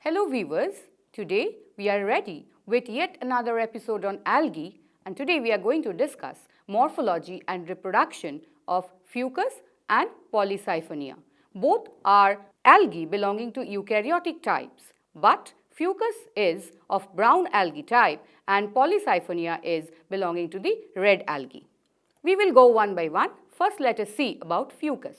Hello viewers, today we are ready with yet another episode on algae, and today we are going to discuss morphology and reproduction of Fucus and Polysiphonia. Both are algae belonging to eukaryotic types, but Fucus is of brown algae type and Polysiphonia is belonging to the red algae. We will go one by one. First let us see about Fucus.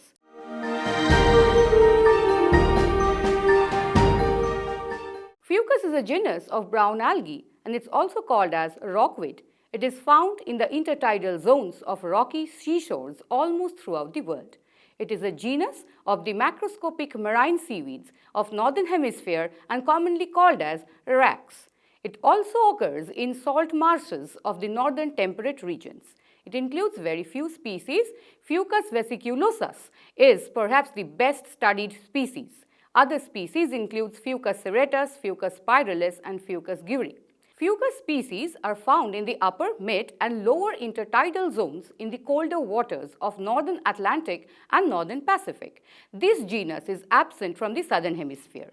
Fucus is a genus of brown algae and it's also called as rockweed. It is found in the intertidal zones of rocky seashores almost throughout the world. It is a genus of the macroscopic marine seaweeds of northern hemisphere and commonly called as wracks. It also occurs in salt marshes of the northern temperate regions. It includes very few species. Fucus vesiculosus is perhaps the best studied species. Other species include Fucus serratus, Fucus spiralis and Fucus guri. Fucus species are found in the upper, mid and lower intertidal zones in the colder waters of northern Atlantic and northern Pacific. This genus is absent from the southern hemisphere.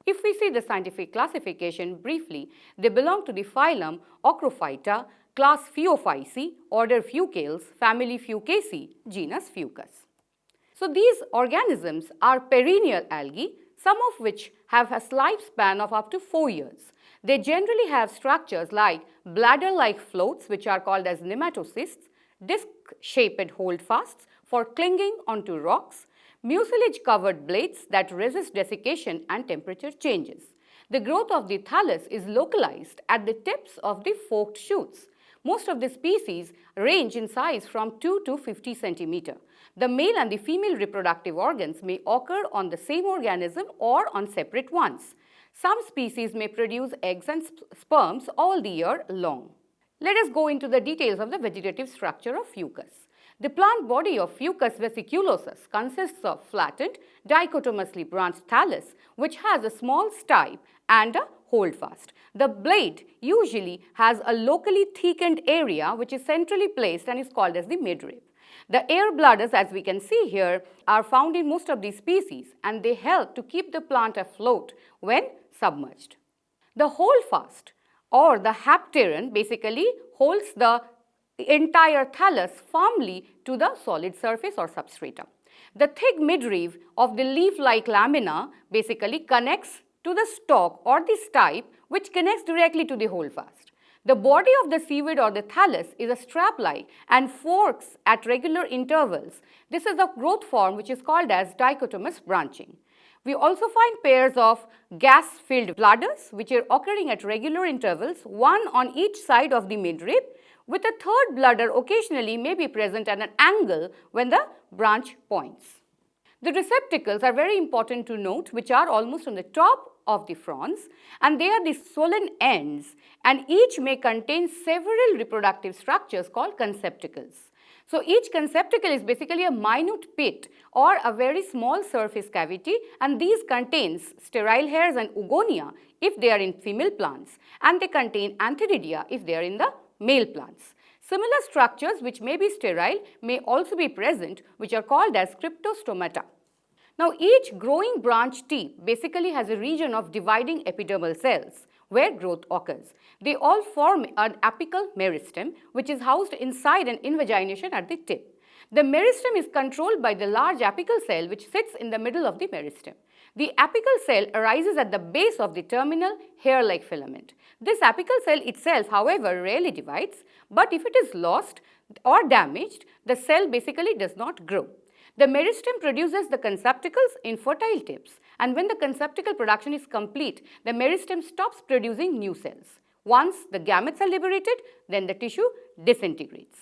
If we see the scientific classification briefly, they belong to the phylum Ochrophyta, class Phaeophyceae, order Fucales, family Fucaceae, genus Fucus. So these organisms are perennial algae, some of which have a lifespan of up to 4 years. They generally have structures like bladder-like floats, which are called as nematocysts, disc-shaped holdfasts for clinging onto rocks, mucilage-covered blades that resist desiccation and temperature changes. The growth of the thallus is localized at the tips of the forked shoots. Most of the species range in size from 2 to 50 centimeter. The male and the female reproductive organs may occur on the same organism or on separate ones. Some species may produce eggs and sperms all the year long. Let us go into the details of the vegetative structure of Fucus. The plant body of Fucus vesiculosus consists of flattened, dichotomously branched thallus, which has a small stipe and a holdfast. The blade usually has a locally thickened area which is centrally placed and is called as the midrib. The air bladders, as we can see here, are found in most of these species and they help to keep the plant afloat when submerged. The holdfast or the hapteron basically holds the entire thallus firmly to the solid surface or substratum. The thick midrib of the leaf-like lamina basically connects to the stalk or the stipe, which connects directly to the holdfast. The body of the seaweed or the thallus is a strap-like and forks at regular intervals. This is a growth form which is called as dichotomous branching. We also find pairs of gas-filled bladders which are occurring at regular intervals, one on each side of the midrib, with a third bladder occasionally may be present at an angle when the branch points. The receptacles are very important to note, which are almost on the top of the fronds, and they are the swollen ends, and each may contain several reproductive structures called conceptacles. So each conceptacle is basically a minute pit or a very small surface cavity, and these contains sterile hairs and oogonia if they are in female plants, and they contain antheridia if they are in the male plants. Similar structures which may be sterile may also be present, which are called as cryptostomata. Now each growing branch tip basically has a region of dividing epidermal cells where growth occurs. They all form an apical meristem which is housed inside an invagination at the tip. The meristem is controlled by the large apical cell which sits in the middle of the meristem. The apical cell arises at the base of the terminal hair-like filament. This apical cell itself, however, rarely divides, but if it is lost or damaged, the cell basically does not grow. The meristem produces the conceptacles in fertile tips, and when the conceptacle production is complete, the meristem stops producing new cells. Once the gametes are liberated, then the tissue disintegrates.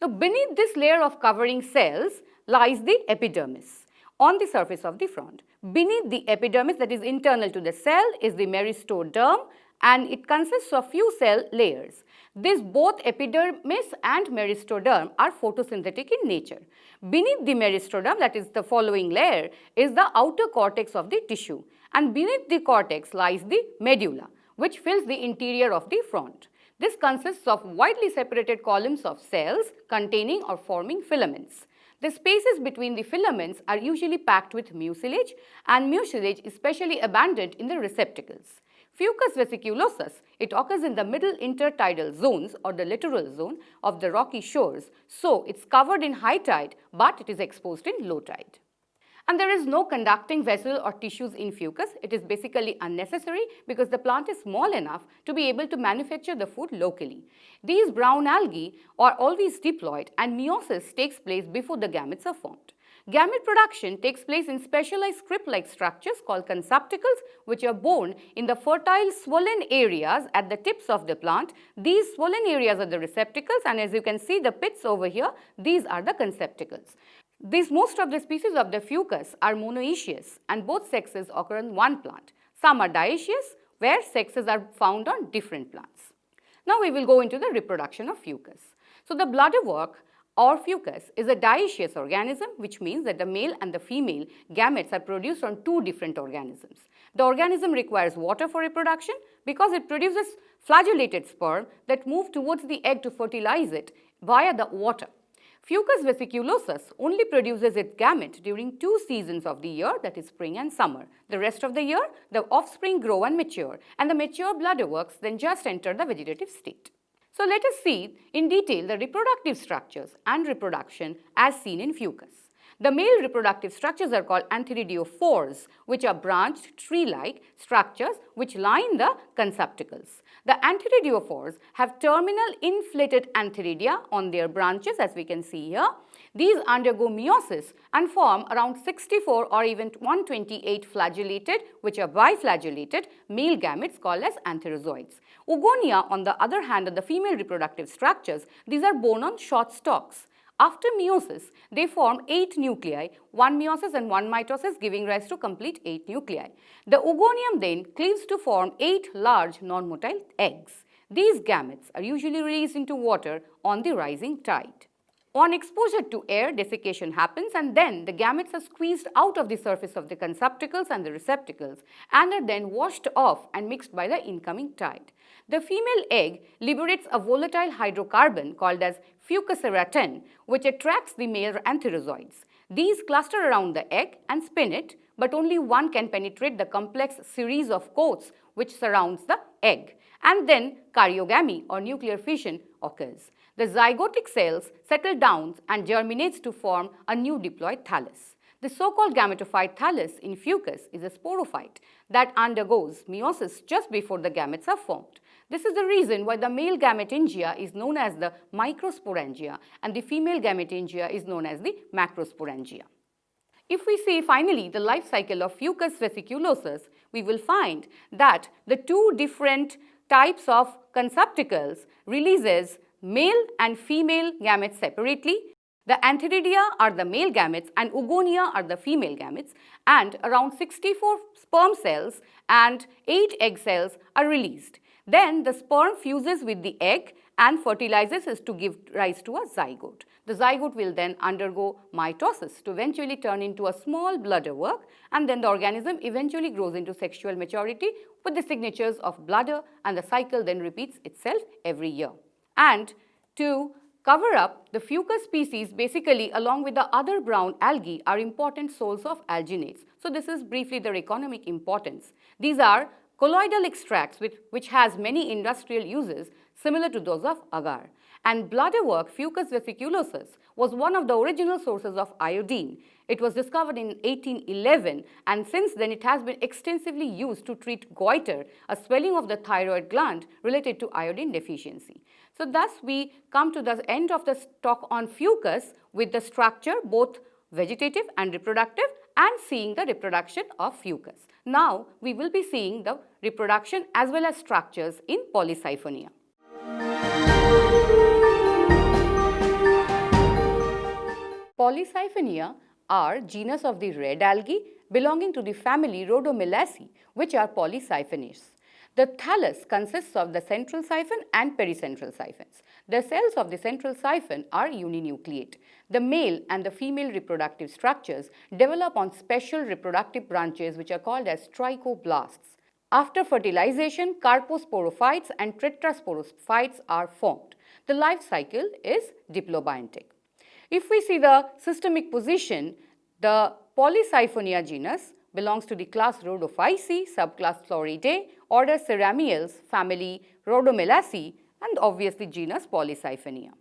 Now, beneath this layer of covering cells lies the epidermis on the surface of the frond. Beneath the epidermis, that is internal to the cell, is the meristoderm, and it consists of few cell layers. These both epidermis and meristoderm are photosynthetic in nature. Beneath the meristoderm, that is the following layer, is the outer cortex of the tissue, and beneath the cortex lies the medulla, which fills the interior of the frond. This consists of widely separated columns of cells containing or forming filaments. The spaces between the filaments are usually packed with mucilage, and mucilage is specially abundant in the receptacles. Fucus vesiculosus, it occurs in the middle intertidal zones or the littoral zone of the rocky shores, so it's covered in high tide but it is exposed in low tide. And there is no conducting vessel or tissues in fucus. It is basically unnecessary because the plant is small enough to be able to manufacture the food locally. These brown algae are always diploid and meiosis takes place before the gametes are formed. Gamete production takes place in specialized script-like structures called conceptacles, which are borne in the fertile swollen areas at the tips of the plant. These swollen areas are the receptacles, and as you can see the pits over here, these are the conceptacles. Most of the species of the fucus are monoecious and both sexes occur on one plant. Some are dioecious where sexes are found on different plants. Now we will go into the reproduction of fucus. So the bladderwort or fucus is a dioecious organism, which means that the male and the female gametes are produced from two different organisms. The organism requires water for reproduction because it produces flagellated sperm that move towards the egg to fertilize it via the water. Fucus vesiculosus only produces its gamete during 2 seasons of the year, that is spring and summer. The rest of the year, the offspring grow and mature, and the mature bladderworts then just enter the vegetative state. So let us see in detail the reproductive structures and reproduction as seen in fucus. The male reproductive structures are called antheridiophores, which are branched tree-like structures which line the conceptacles. The antheridiophores have terminal inflated antheridia on their branches, as we can see here. These undergo meiosis and form around 64 or even 128 flagellated, which are biflagellated, male gametes called as antherozoids. Oogonia, on the other hand, are the female reproductive structures. These are borne on short stalks. After meiosis, they form 8 nuclei, 1 meiosis and 1 mitosis, giving rise to complete 8 nuclei. The oogonium then cleaves to form 8 large non-motile eggs. These gametes are usually released into water on the rising tide. On exposure to air, desiccation happens, and then the gametes are squeezed out of the surface of the conceptacles and the receptacles and are then washed off and mixed by the incoming tide. The female egg liberates a volatile hydrocarbon called as fucoseratin, which attracts the male antherozoids. These cluster around the egg and spin it, but only one can penetrate the complex series of coats which surrounds the egg, and then karyogamy or nuclear fission occurs. The zygotic cells settle down and germinates to form a new diploid thallus. The so-called gametophyte thallus in fucus is a sporophyte that undergoes meiosis just before the gametes are formed. This is the reason why the male gametangia is known as the microsporangia and the female gametangia is known as the macrosporangia. If we see finally the life cycle of Fucus vesiculosus, we will find that the two different types of conceptacles releases male and female gametes separately. The antheridia are the male gametes and oogonia are the female gametes, and around 64 sperm cells and 8 egg cells are released. Then the sperm fuses with the egg and fertilizes to give rise to a zygote. The zygote will then undergo mitosis to eventually turn into a small bladderwort, and then the organism eventually grows into sexual maturity with the signatures of bladder, and the cycle then repeats itself every year. And to cover up, the fucus species basically along with the other brown algae are important source of alginates. So this is briefly their economic importance. These are colloidal extracts which has many industrial uses similar to those of agar. And bladderwort Fucus vesiculosus was one of the original sources of iodine. It was discovered in 1811, and since then it has been extensively used to treat goiter, a swelling of the thyroid gland related to iodine deficiency. So thus we come to the end of the talk on fucus with the structure both vegetative and reproductive, and seeing the reproduction of fucus. Now we will be seeing the reproduction as well as structures in Polysiphonia. Polysiphonia are genus of the red algae belonging to the family Rhodomelaceae, which are polysiphonous. The thallus consists of the central siphon and pericentral siphons. The cells of the central siphon are uninucleate. The male and the female reproductive structures develop on special reproductive branches which are called as trichoblasts. After fertilization, carposporophytes and tetrasporophytes are formed. The life cycle is diplobiontic. If we see the systemic position, the Polysiphonia genus belongs to the class Rhodophyceae, subclass Floridae, order Ceramiales, family Rhodomelaceae, and obviously genus Polysiphonia.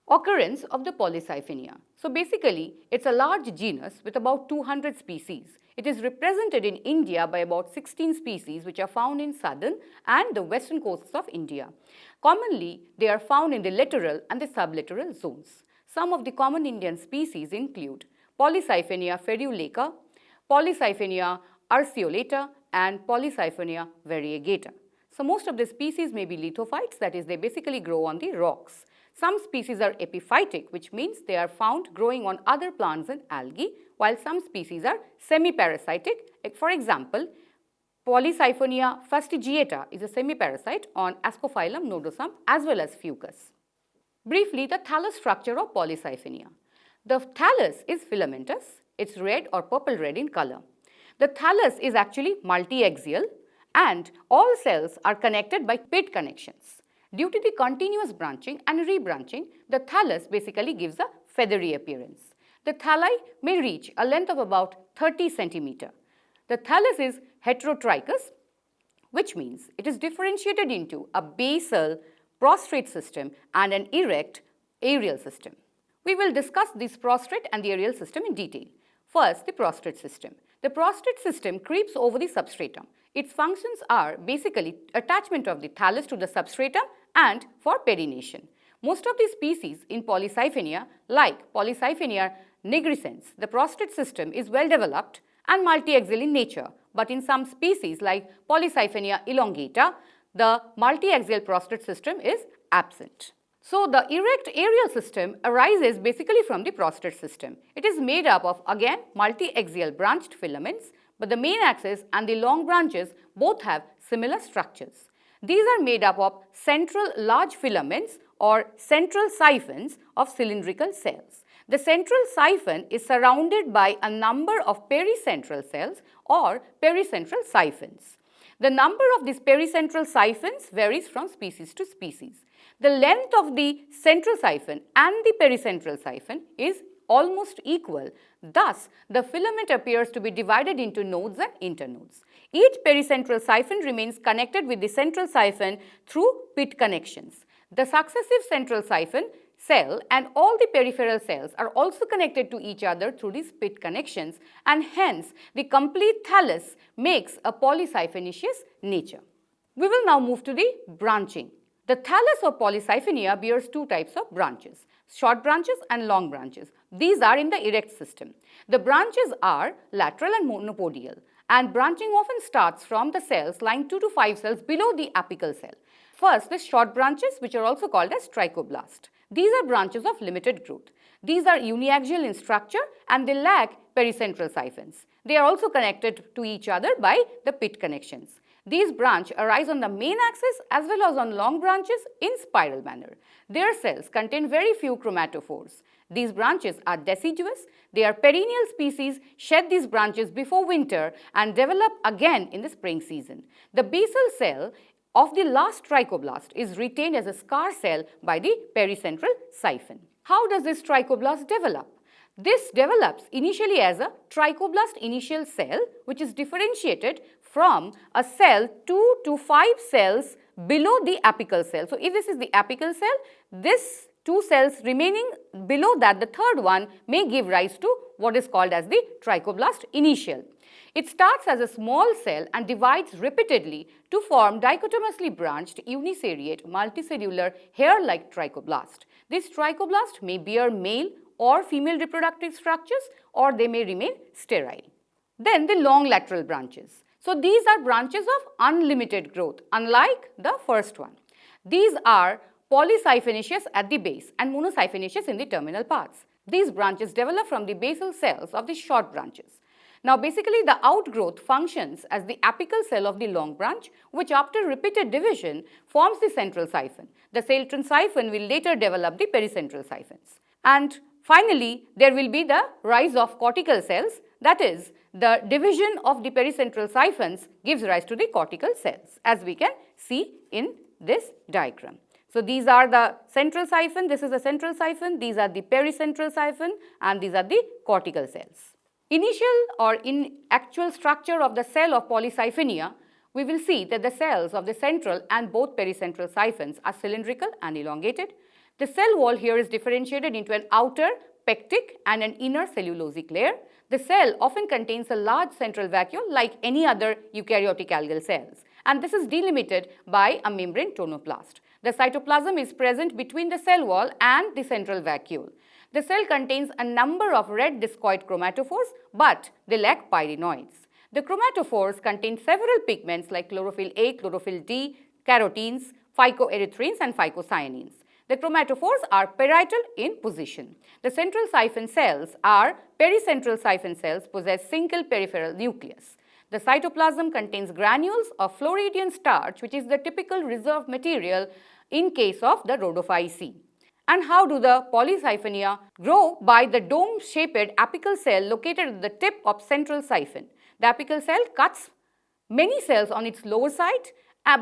Occurrence of the Polysiphonia. So basically, it's a large genus with about 200 species. It is represented in India by about 16 species which are found in southern and the western coasts of India. Commonly, they are found in the littoral and the sublittoral zones. Some of the common Indian species include Polysiphonia ferulacra, Polysiphonia urceolata, and Polysiphonia variegata. So most of the species may be lithophytes, that is, they basically grow on the rocks. Some species are epiphytic, which means they are found growing on other plants and algae, while some species are semi-parasitic. For example, Polysiphonia fastigiata is a semi-parasite on Ascophyllum nodosum as well as Fucus. Briefly, the thallus structure of Polysiphonia. The thallus is filamentous. It's red or purple red in color. The thallus is actually multi-axial and all cells are connected by pit connections. Due to the continuous branching and rebranching, the thallus basically gives a feathery appearance. The thalli may reach a length of about 30 centimeter. The thallus is heterotrichous, which means it is differentiated into a basal prostrate system and an erect aerial system. We will discuss this prostrate and the aerial system in detail. First, the prostrate system. The prostrate system creeps over the substratum. Its functions are basically attachment of the thallus to the substratum and for perennation. Most of the species in Polysiphonia, like Polysiphonia nigrescens, the prostrate system is well developed and multi-axial in nature, but in some species like Polysiphonia elongata, the multi-axial prostrate system is absent. So the erect aerial system arises basically from the prostrate system. It is made up of again multi-axial branched filaments, but the main axis and the long branches both have similar structures. These are made up of central large filaments or central siphons of cylindrical cells. The central siphon is surrounded by a number of pericentral cells or pericentral siphons. The number of these pericentral siphons varies from species to species. The length of the central siphon and the pericentral siphon is almost equal. Thus, the filament appears to be divided into nodes and internodes. Each pericentral siphon remains connected with the central siphon through pit connections. The successive central siphon cell and all the peripheral cells are also connected to each other through these pit connections, and hence the complete thallus makes a polysiphonaceous nature. We will now move to the branching. The thallus of Polysiphonia bears two types of branches, short branches and long branches. These are in the erect system. The branches are lateral and monopodial, and branching often starts from the cells lying 2 to 5 cells below the apical cell. First, the short branches, which are also called as trichoblast. These are branches of limited growth. These are uniaxial in structure and they lack pericentral siphons. They are also connected to each other by the pit connections. These branches arise on the main axis as well as on long branches in spiral manner. Their cells contain very few chromatophores. These branches are deciduous. They are perennial species, shed these branches before winter and develop again in the spring season. The basal cell of the last trichoblast is retained as a scar cell by the pericentral siphon. How does this trichoblast develop? This develops initially as a trichoblast initial cell, which is differentiated from a cell 2 to 5 cells below the apical cell. So, if this is the apical cell, this 2 cells remaining below that, the third one, may give rise to what is called as the trichoblast initial. It starts as a small cell and divides repeatedly to form dichotomously branched uniseriate multicellular hair-like trichoblast. This trichoblast may bear male or female reproductive structures, or they may remain sterile. Then the long lateral branches. So, these are branches of unlimited growth, unlike the first one. These are polysiphonaceous at the base and monosiphonaceous in the terminal parts. These branches develop from the basal cells of the short branches. Now, basically the outgrowth functions as the apical cell of the long branch, which after repeated division forms the central siphon. The central siphon will later develop the pericentral siphons. And finally, there will be the rise of cortical cells, that is, the division of the pericentral siphons gives rise to the cortical cells, as we can see in this diagram. So these are the central siphon, this is the central siphon, these are the pericentral siphon, and these are the cortical cells. Initial or in actual structure of the cell of polysiphonia, we will see that the cells of the central and both pericentral siphons are cylindrical and elongated. The cell wall here is differentiated into an outer pectic and an inner cellulosic layer. The cell often contains a large central vacuole like any other eukaryotic algal cells, and this is delimited by a membrane tonoplast. The cytoplasm is present between the cell wall and the central vacuole. The cell contains a number of red discoid chromatophores, but they lack pyrenoids. The chromatophores contain several pigments like chlorophyll A, chlorophyll D, carotenes, phycoerythrines and phycocyanins. The chromatophores are parietal in position. The central siphon cells are pericentral siphon cells possess single peripheral nucleus. The cytoplasm contains granules of Floridian starch, which is the typical reserve material in case of the Rhodophyceae. And how do the polysiphonia grow? By the dome-shaped apical cell located at the tip of central siphon. The apical cell cuts many cells on its lower side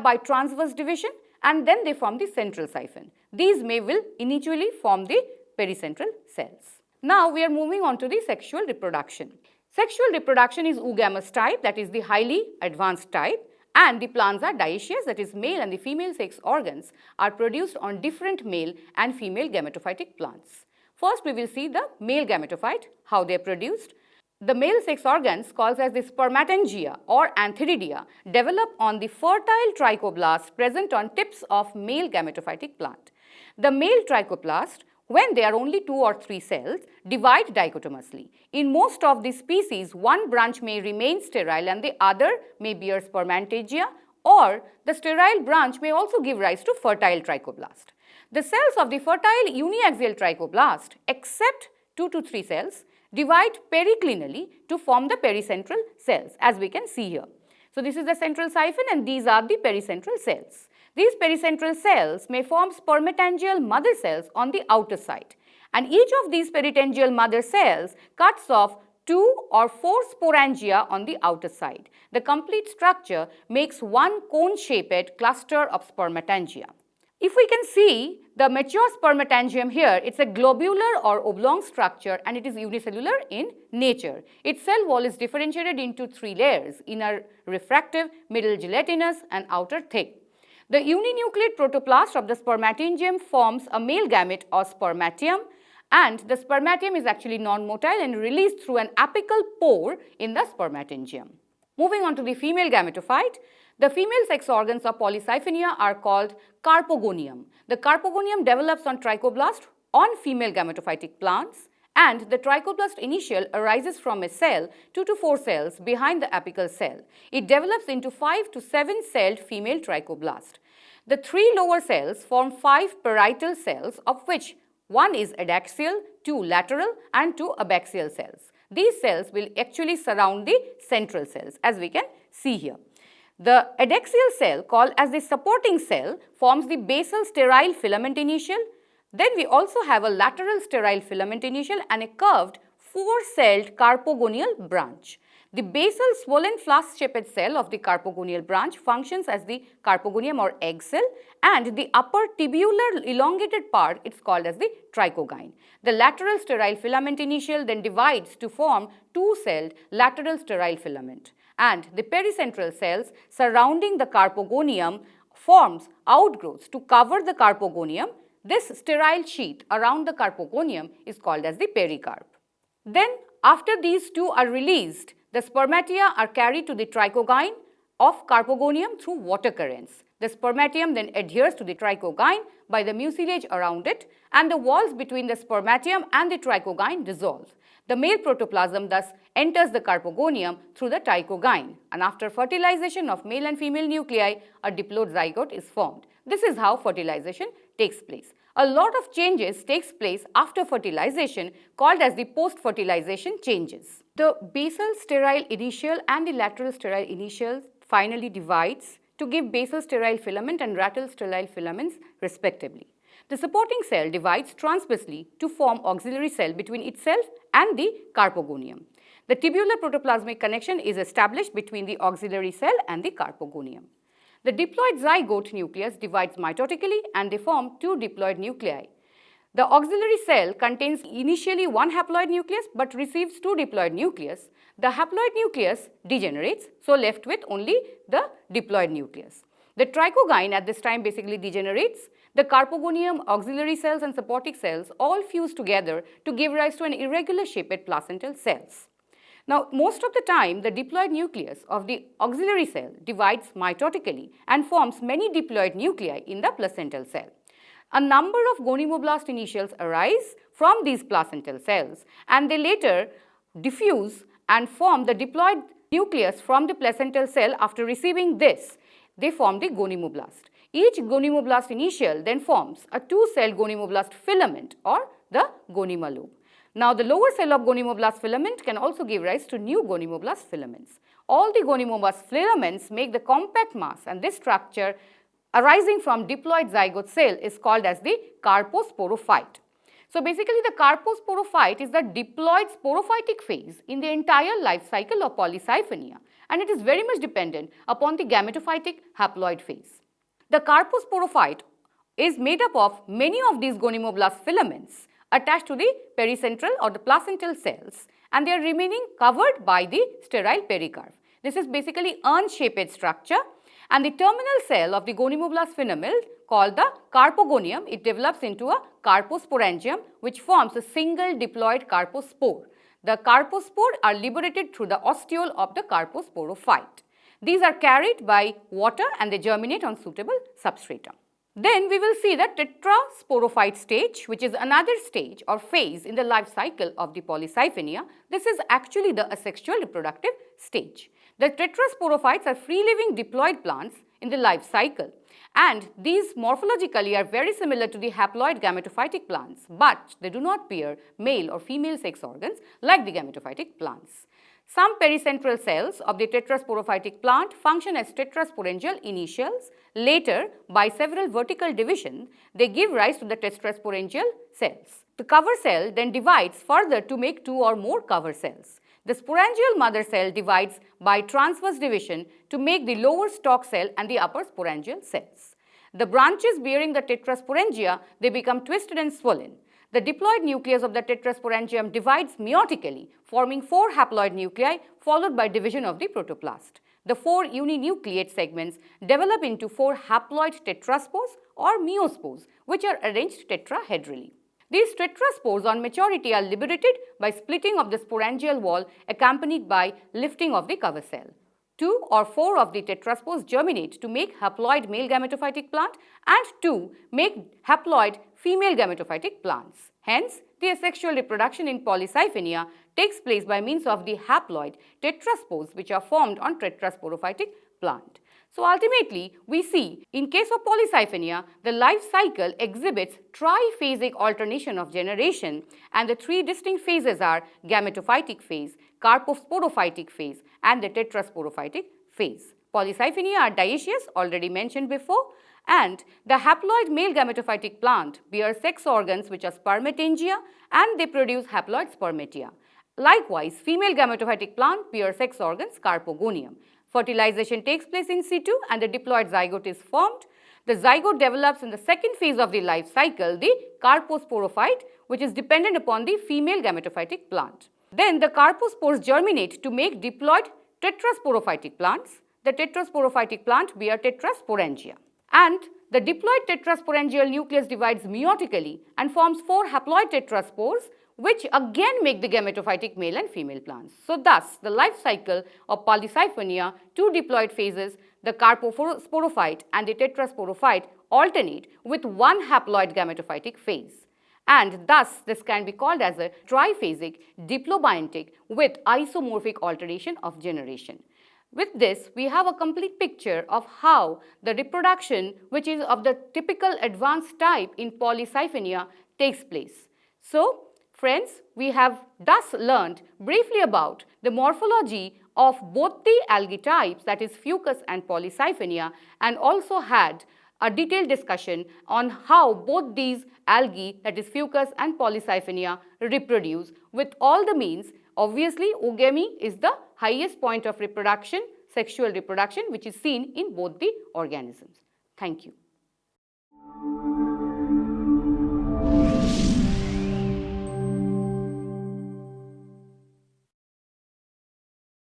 by transverse division, and then they form the central siphon. These will initially form the pericentral cells. Now we are moving on to the sexual reproduction. Sexual reproduction is oogamous type, that is the highly advanced type, and the plants are dioecious, that is male and the female sex organs are produced on different male and female gametophytic plants. First we will see the male gametophyte, how they are produced. The male sex organs, called as the spermatangia or antheridia, develop on the fertile trichoblast present on tips of male gametophytic plant. The male trichoblast, when there are only 2 or 3 cells, divide dichotomously. In most of these species, one branch may remain sterile and the other may bear spermatangia, or the sterile branch may also give rise to fertile trichoblast. The cells of the fertile uniaxial trichoblast, except 2 to 3 cells, divide periclinally to form the pericentral cells, as we can see here. So this is the central siphon and these are the pericentral cells. These pericentral cells may form spermatangial mother cells on the outer side, and each of these peritengial mother cells cuts off 2 or 4 sporangia on the outer side. The complete structure makes one cone-shaped cluster of spermatangia. If we can see the mature spermatangium here, it's a globular or oblong structure and it is unicellular in nature. Its cell wall is differentiated into 3 layers: inner refractive, middle gelatinous and outer thick. The uninucleate protoplast of the spermatangium forms a male gamete or spermatium, and the spermatium is actually non-motile and released through an apical pore in the spermatangium. Moving on to the female gametophyte, the female sex organs of polysiphonia are called carpogonium. The carpogonium develops on trichoblast on female gametophytic plants, and the trichoblast initial arises from a cell 2 to 4 cells behind the apical cell. It develops into 5 to 7 celled female trichoblast. The 3 lower cells form 5 parietal cells, of which 1 is adaxial, 2 lateral and 2 abaxial cells. These cells will actually surround the central cells, as we can see here. The adaxial cell, called as the supporting cell, forms the basal sterile filament initial. Then we also have a lateral sterile filament initial and a curved 4-celled carpogonial branch. The basal swollen flask-shaped cell of the carpogonial branch functions as the carpogonium or egg cell, and the upper tubular elongated part is called as the trichogyne. The lateral sterile filament initial then divides to form 2-celled lateral sterile filament, and the pericentral cells surrounding the carpogonium forms outgrowths to cover the carpogonium. This sterile sheath around the carpogonium is called as the pericarp. Then after these 2 are released, the spermatia are carried to the trichogyne of carpogonium through water currents. The spermatium then adheres to the trichogyne by the mucilage around it, and the walls between the spermatium and the trichogyne dissolve. The male protoplasm thus enters the carpogonium through the trichogyne, and after fertilization of male and female nuclei, a diploid zygote is formed. This is how fertilization takes place. A lot of changes takes place after fertilization, called as the post-fertilization changes. The basal sterile initial and the lateral sterile initial finally divides to give basal sterile filament and lateral sterile filaments respectively. The supporting cell divides transversely to form auxiliary cell between itself and the carpogonium. The tubular protoplasmic connection is established between the auxiliary cell and the carpogonium. The diploid zygote nucleus divides mitotically and they form two diploid nuclei. The auxiliary cell contains initially one haploid nucleus but receives two diploid nucleus. The haploid nucleus degenerates, so left with only the diploid nucleus. The trichogyne at this time basically degenerates. The carpogonium, auxiliary cells and supporting cells all fuse together to give rise to an irregular shaped placental cells. Now, most of the time, the diploid nucleus of the auxiliary cell divides mitotically and forms many diploid nuclei in the placental cell. A number of gonymoblast initials arise from these placental cells and they later diffuse and form the diploid nucleus from the placental cell. After receiving this, they form the gonymoblast. Each gonymoblast initial then forms a two-cell gonymoblast filament or the gonyma lobe. Now, the lower cell of gonymoblast filament can also give rise to new gonymoblast filaments. All the gonymoblast filaments make the compact mass, and this structure arising from diploid zygote cell is called as the carposporophyte. So, basically the carposporophyte is the diploid sporophytic phase in the entire life cycle of Polycyphenia, and it is very much dependent upon the gametophytic haploid phase. The carposporophyte is made up of many of these gonymoblast filaments attached to the pericentral or the placental cells, and they are remaining covered by the sterile pericarp. This is basically urn-shaped structure, and the terminal cell of the gonymoblast filament called the carpogonium, it develops into a carposporangium which forms a single diploid carpospore. The carpospore are liberated through the ostiole of the carposporophyte. These are carried by water and they germinate on suitable substrata. Then we will see the tetrasporophyte stage, which is another stage or phase in the life cycle of the Polycyphenia. This is actually the asexual reproductive stage. The tetrasporophytes are free-living diploid plants in the life cycle, and these morphologically are very similar to the haploid gametophytic plants, but they do not bear male or female sex organs like the gametophytic plants. Some pericentral cells of the tetrasporophytic plant function as tetrasporangial initials. Later, by several vertical divisions, they give rise to the tetrasporangial cells. The cover cell then divides further to make two or more cover cells. The sporangial mother cell divides by transverse division to make the lower stalk cell and the upper sporangial cells. The branches bearing the tetrasporangia, they become twisted and swollen. The diploid nucleus of the tetrasporangium divides meiotically, forming 4 haploid nuclei followed by division of the protoplast. The 4 uninucleate segments develop into 4 haploid tetraspores or meiospores, which are arranged tetrahedrally. These tetraspores on maturity are liberated by splitting of the sporangial wall accompanied by lifting of the cover cell. 2 or 4 of the tetraspores germinate to make haploid male gametophytic plant and 2 make haploid female gametophytic plants. Hence, the asexual reproduction in Polycyphenia takes place by means of the haploid tetraspores which are formed on tetrasporophytic plant. So, ultimately, we see in case of Polycyphenia, the life cycle exhibits triphasic alternation of generation, and the 3 distinct phases are gametophytic phase, carposporophytic phase and the tetrasporophytic phase. Polycyphenia are dioecious, already mentioned before, and the haploid male gametophytic plant bears sex organs which are spermatangia and they produce haploid spermatia. Likewise, female gametophytic plant bears sex organs carpogonium. Fertilization takes place in situ and the diploid zygote is formed. The zygote develops in the second phase of the life cycle, the carposporophyte, which is dependent upon the female gametophytic plant. Then the carpospores germinate to make diploid tetrasporophytic plants. The tetrasporophytic plant bear tetrasporangia. And the diploid tetrasporangial nucleus divides meiotically and forms 4 haploid tetraspores, which again make the gametophytic male and female plants. So, thus the life cycle of Polycyphenia, 2 diploid phases, the carposporophyte and the tetrasporophyte alternate with 1 haploid gametophytic phase. And thus this can be called as a triphasic diplobiontic with isomorphic alternation of generation. With this, we have a complete picture of how the reproduction, which is of the typical advanced type in Polycyphenia, takes place. So, friends, we have thus learned briefly about the morphology of both the algae types, that is Fucus and Polycyphenia, and also had a detailed discussion on how both these algae, that is Fucus and Polycyphenia, reproduce with all the means. Obviously, oogamy is the highest point of reproduction. sexual reproduction which is seen in both the organisms. Thank you.